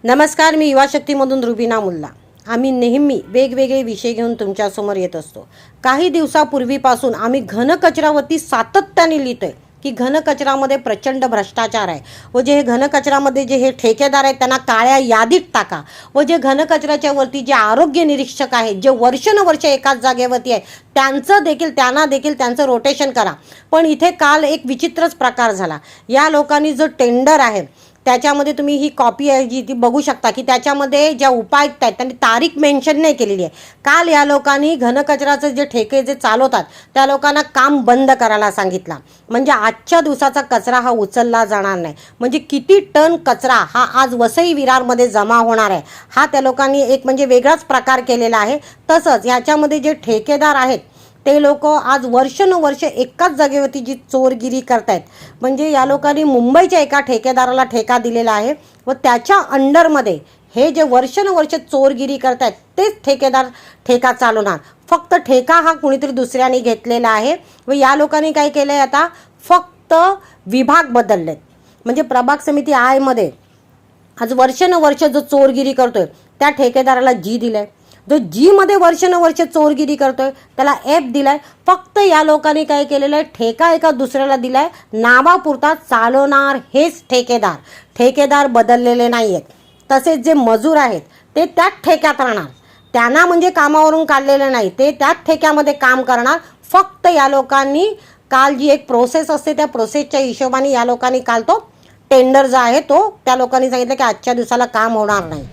नमस्कार, मी युवा शक्तीमधून रुबीना मुल्ला। आम्ही नेहमी वेगवेगळे विषय घेऊन तुमच्यासमोर येत असतो। काही दिवसापूर्वीपासून आम्ही घनकचऱ्यावरती सातत्याने लिहितोय की घनकचऱ्यामध्ये प्रचंड भ्रष्टाचार आहे व जे घनकचऱ्यामध्ये जे हे ठेकेदार आहेत त्यांना काळ्या यादीत टाका व जे घनकचऱ्याच्या वरती जे आरोग्य निरीक्षक आहेत जे वर्षानुवर्ष एकाच जागेवरती आहे त्यांना देखील त्यांचं रोटेशन करा। पण इथे काल एक विचित्रच प्रकार झाला। या लोकांनी जो टेंडर आहे त्याच्यामध्ये तुम्ही ही कॉपी आहे जी ती बघू शकता की त्याच्यामध्ये ज्या उपायुक्त आहेत त्यांनी तारीख मेन्शन नाही केलेली आहे। काल या लोकांनी घनकचऱ्याचे जे ठेके जे चालवतात त्या लोकांना काम बंद करायला सांगितला। म्हणजे आजच्या दिवसाचा कचरा हा उचलला जाणार नाही। म्हणजे किती टन कचरा हा आज वसई विरारमध्ये जमा होणार आहे हा त्या लोकांनी एक म्हणजे वेगळाच प्रकार केलेला आहे। तसंच याच्यामध्ये जे ठेकेदार आहेत ते लोक आज वर्षानुवर्ष एकाच जागेवरती जी चोरगिरी करतायत। म्हणजे या लोकांनी मुंबईच्या एका ठेकेदाराला ठेका दिलेला आहे व त्याच्या अंडरमध्ये हे जे वर्षानुवर्ष चोरगिरी करतायत तेच ठेकेदार ठेका चालवणार। फक्त ठेका हा कुणीतरी दुसऱ्याने घेतलेला आहे व या लोकांनी काय केलं आहे आता फक्त विभाग बदललेत। म्हणजे प्रभाग समिती आय मध्ये आज वर्षानुवर्ष जो चोरगिरी करतोय त्या ठेकेदाराला जी दिलाय, जो जी मध्ये वर्षानुवर्ष चोरगिरी करतोय त्याला एफ दिलाय। फक्त या लोकांनी काय केलेलं आहे ठेका एका दुसऱ्याला दिलाय, नावापुरता चालवणार हेच ठेकेदार बदललेले नाही आहेत। तसेच जे मजूर आहेत ते त्याच ठेक्यात राहणार, त्यांना म्हणजे कामावरून काढलेलं नाही, ते त्याच ठेक्यामध्ये काम करणार। फक्त या लोकांनी काल जी एक प्रोसेस असते त्या प्रोसेसच्या हिशोबाने या लोकांनी काल तो टेंडर जो आहे तो त्या लोकांनी सांगितलं की आजच्या दिवसाला काम होणार नाही।